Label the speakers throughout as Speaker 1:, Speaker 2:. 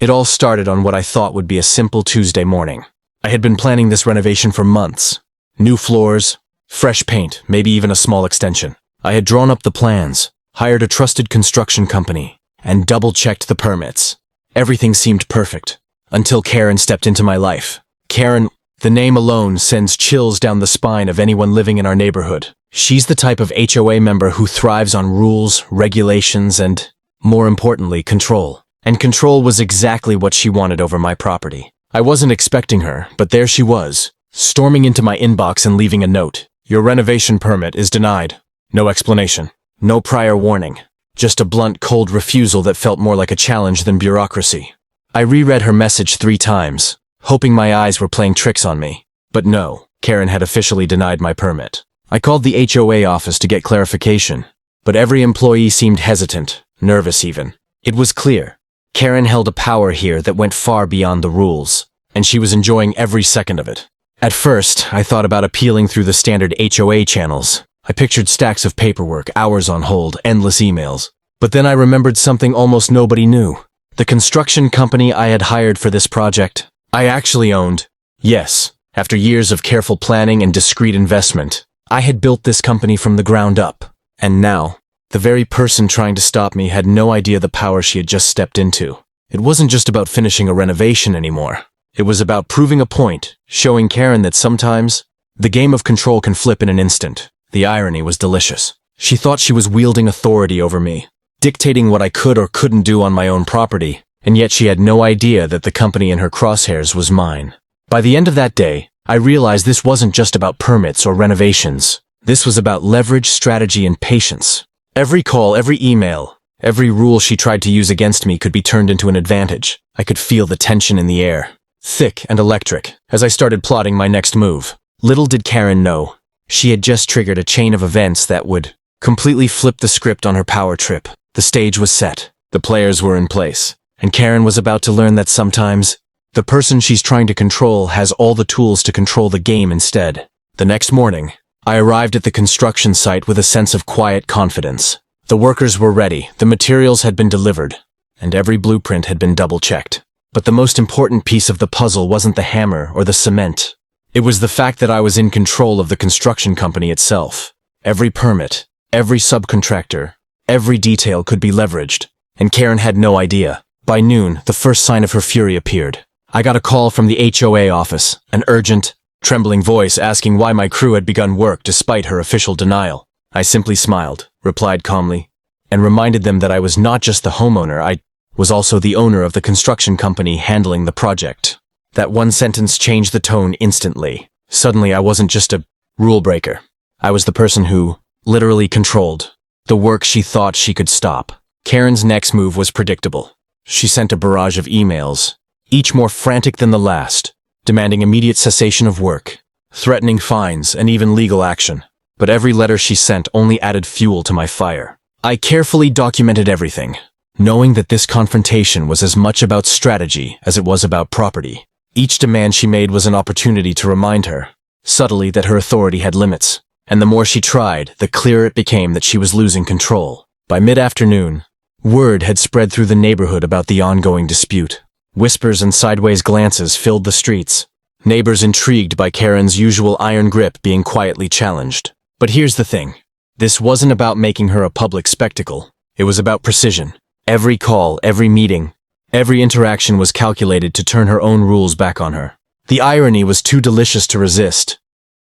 Speaker 1: It all started on what I thought would be a simple Tuesday morning. I had been planning this renovation for months. New floors, fresh paint, maybe even a small extension. I had drawn up the plans, hired a trusted construction company, and double-checked the permits. Everything seemed perfect, until Karen stepped into my life. Karen, the name alone sends chills down the spine of anyone living in our neighborhood. She's the type of HOA member who thrives on rules, regulations, and, more importantly, control. And control was exactly what she wanted over my property. I wasn't expecting her, but there she was, storming into my inbox and leaving a note. Your renovation permit is denied. No explanation. No prior warning. Just a blunt, cold refusal that felt more like a challenge than bureaucracy. I reread her message 3 times, hoping my eyes were playing tricks on me. But no, Karen had officially denied my permit. I called the HOA office to get clarification, but every employee seemed hesitant, nervous even. It was clear. Karen held a power here that went far beyond the rules, and she was enjoying every second of it. At first, I thought about appealing through the standard HOA channels. I pictured stacks of paperwork, hours on hold, endless emails. But then I remembered something almost nobody knew. The construction company I had hired for this project, I actually owned. Yes, after years of careful planning and discreet investment, I had built this company from the ground up. And now, the very person trying to stop me had no idea the power she had just stepped into. It wasn't just about finishing a renovation anymore. It was about proving a point, showing Karen that sometimes, the game of control can flip in an instant. The irony was delicious. She thought she was wielding authority over me, dictating what I could or couldn't do on my own property, and yet she had no idea that the company in her crosshairs was mine. By the end of that day, I realized this wasn't just about permits or renovations. This was about leverage, strategy, and patience. Every call, every email, every rule she tried to use against me could be turned into an advantage. I could feel the tension in the air, thick and electric, as I started plotting my next move. Little did Karen know, she had just triggered a chain of events that would completely flip the script on her power trip. The stage was set, the players were in place, and Karen was about to learn that sometimes, the person she's trying to control has all the tools to control the game instead. The next morning, I arrived at the construction site with a sense of quiet confidence. The workers were ready, the materials had been delivered, and every blueprint had been double-checked. But the most important piece of the puzzle wasn't the hammer or the cement. It was the fact that I was in control of the construction company itself. Every permit, every subcontractor, every detail could be leveraged, and Karen had no idea. By noon, the first sign of her fury appeared. I got a call from the HOA office, an urgent, trembling voice asking why my crew had begun work despite her official denial. I simply smiled, replied calmly, and reminded them that I was not just the homeowner, I was also the owner of the construction company handling the project. That one sentence changed the tone instantly. Suddenly I wasn't just a rule breaker. I was the person who literally controlled the work she thought she could stop. Karen's next move was predictable. She sent a barrage of emails, each more frantic than the last, demanding immediate cessation of work, threatening fines, and even legal action. But every letter she sent only added fuel to my fire. I carefully documented everything, knowing that this confrontation was as much about strategy as it was about property. Each demand she made was an opportunity to remind her, subtly, that her authority had limits. And the more she tried, the clearer it became that she was losing control. By mid-afternoon, word had spread through the neighborhood about the ongoing dispute. Whispers and sideways glances filled the streets, neighbors intrigued by Karen's usual iron grip being quietly challenged. But here's the thing. This wasn't about making her a public spectacle. It was about precision. Every call, every meeting, every interaction was calculated to turn her own rules back on her. The irony was too delicious to resist.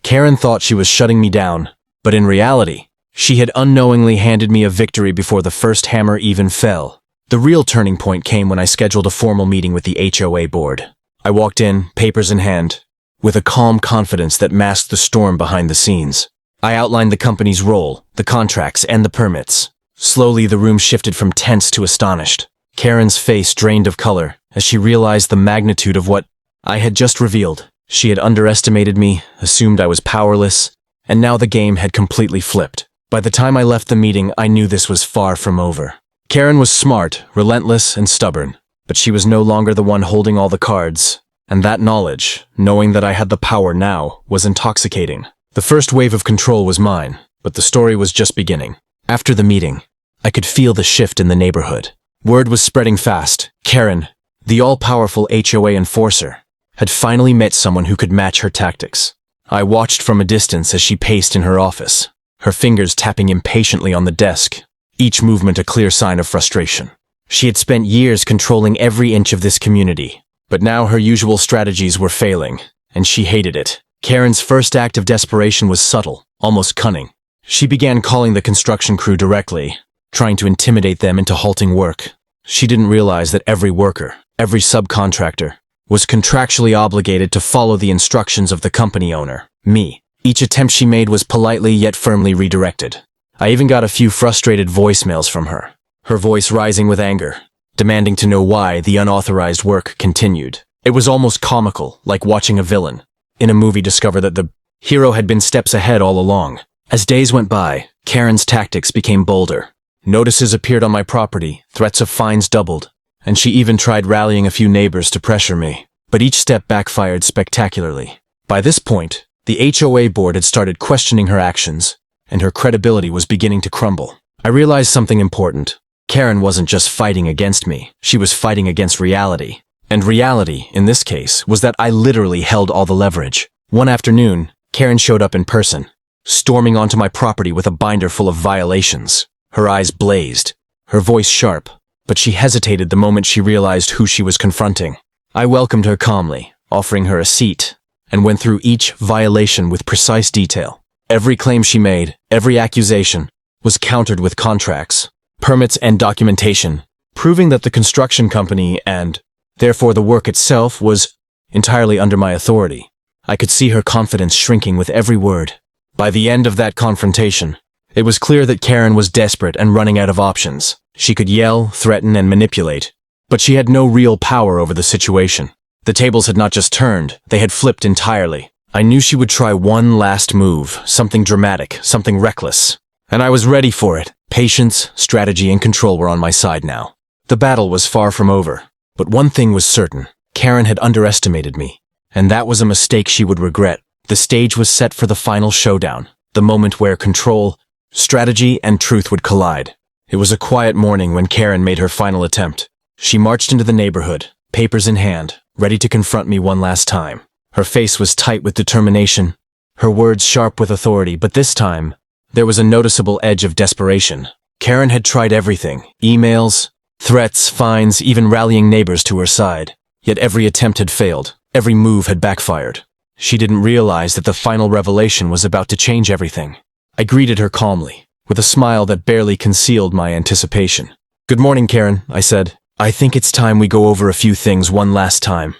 Speaker 1: Karen thought she was shutting me down, but in reality, she had unknowingly handed me a victory before the first hammer even fell. The real turning point came when I scheduled a formal meeting with the HOA board. I walked in, papers in hand, with a calm confidence that masked the storm behind the scenes. I outlined the company's role, the contracts, and the permits. Slowly, the room shifted from tense to astonished. Karen's face drained of color as she realized the magnitude of what I had just revealed. She had underestimated me, assumed I was powerless, and now the game had completely flipped. By the time I left the meeting, I knew this was far from over. Karen was smart, relentless, and stubborn, but she was no longer the one holding all the cards, and that knowledge, knowing that I had the power now, was intoxicating. The first wave of control was mine, but the story was just beginning. After the meeting, I could feel the shift in the neighborhood. Word was spreading fast. Karen, The all-powerful HOA enforcer, had finally met someone who could match her tactics. I watched from a distance as she paced in her office, her fingers tapping impatiently on the desk, each movement a clear sign of frustration. She had spent years controlling every inch of this community, but now her usual strategies were failing, and she hated it. Karen's first act of desperation was subtle, almost cunning. She began calling the construction crew directly, trying to intimidate them into halting work. She didn't realize that every worker, every subcontractor, was contractually obligated to follow the instructions of the company owner, me. Each attempt she made was politely yet firmly redirected. I even got a few frustrated voicemails from her, her voice rising with anger, demanding to know why the unauthorized work continued. It was almost comical, like watching a villain in a movie discover that the hero had been steps ahead all along. As days went by, Karen's tactics became bolder. Notices appeared on my property, threats of fines doubled, and she even tried rallying a few neighbors to pressure me. But each step backfired spectacularly. By this point, the HOA board had started questioning her actions, and her credibility was beginning to crumble. I realized something important. Karen wasn't just fighting against me, she was fighting against reality. And reality, in this case, was that I literally held all the leverage. One afternoon, Karen showed up in person, storming onto my property with a binder full of violations. Her eyes blazed, her voice sharp, but she hesitated the moment she realized who she was confronting. I welcomed her calmly, offering her a seat, and went through each violation with precise detail. Every claim she made, every accusation, was countered with contracts, permits, and documentation, proving that the construction company and, therefore, the work itself was entirely under my authority. I could see her confidence shrinking with every word. By the end of that confrontation, it was clear that Karen was desperate and running out of options. She could yell, threaten, and manipulate, but she had no real power over the situation. The tables had not just turned, they had flipped entirely. I knew she would try one last move, something dramatic, something reckless, and I was ready for it. Patience, strategy, and control were on my side now. The battle was far from over, but one thing was certain. Karen had underestimated me, and that was a mistake she would regret. The stage was set for the final showdown, the moment where control, strategy, and truth would collide. It was a quiet morning when Karen made her final attempt. She marched into the neighborhood, papers in hand, ready to confront me one last time. Her face was tight with determination, her words sharp with authority, but this time, there was a noticeable edge of desperation. Karen had tried everything, emails, threats, fines, even rallying neighbors to her side. Yet every attempt had failed, every move had backfired. She didn't realize that the final revelation was about to change everything. I greeted her calmly, with a smile that barely concealed my anticipation. "Good morning, Karen," I said. "I think it's time we go over a few things one last time."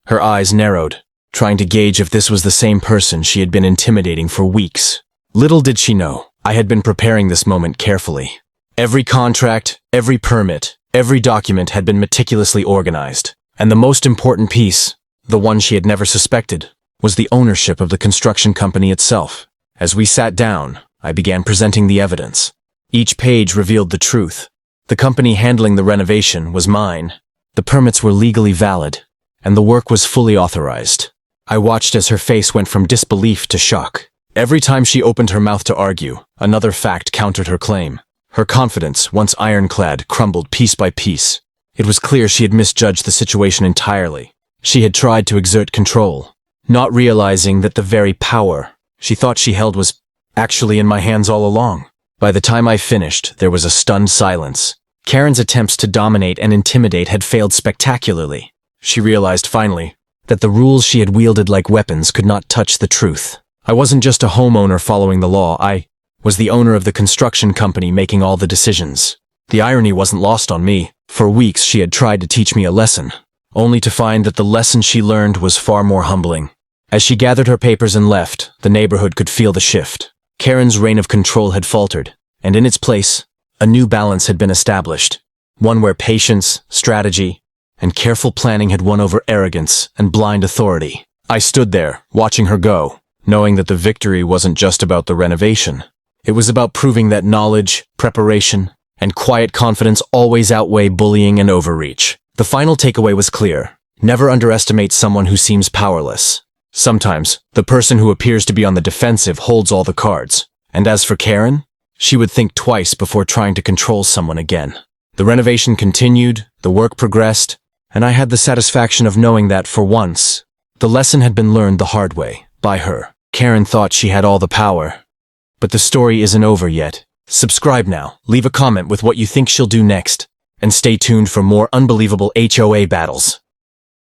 Speaker 1: Her eyes narrowed, trying to gauge if this was the same person she had been intimidating for weeks. Little did she know, I had been preparing this moment carefully. Every contract, every permit, every document had been meticulously organized. And the most important piece, the one she had never suspected, was the ownership of the construction company itself. As we sat down, I began presenting the evidence. Each page revealed the truth. The company handling the renovation was mine. The permits were legally valid, and the work was fully authorized. I watched as her face went from disbelief to shock. Every time she opened her mouth to argue, another fact countered her claim. Her confidence, once ironclad, crumbled piece by piece. It was clear she had misjudged the situation entirely. She had tried to exert control, not realizing that the very power she thought she held was actually in my hands all along. By the time I finished, there was a stunned silence. Karen's attempts to dominate and intimidate had failed spectacularly. She realized finally that the rules she had wielded like weapons could not touch the truth. I wasn't just a homeowner following the law, I was the owner of the construction company making all the decisions. The irony wasn't lost on me. For weeks she had tried to teach me a lesson, only to find that the lesson she learned was far more humbling. As she gathered her papers and left, the neighborhood could feel the shift. Karen's reign of control had faltered, and in its place, a new balance had been established. One where patience, strategy, and careful planning had won over arrogance and blind authority. I stood there, watching her go, knowing that the victory wasn't just about the renovation. It was about proving that knowledge, preparation, and quiet confidence always outweigh bullying and overreach. The final takeaway was clear. Never underestimate someone who seems powerless. Sometimes, the person who appears to be on the defensive holds all the cards. And as for Karen, she would think twice before trying to control someone again. The renovation continued, the work progressed, And I had the satisfaction of knowing that, for once, the lesson had been learned the hard way, by her. Karen thought she had all the power. But the story isn't over yet. Subscribe now, leave a comment with what you think she'll do next, and stay tuned for more unbelievable HOA battles.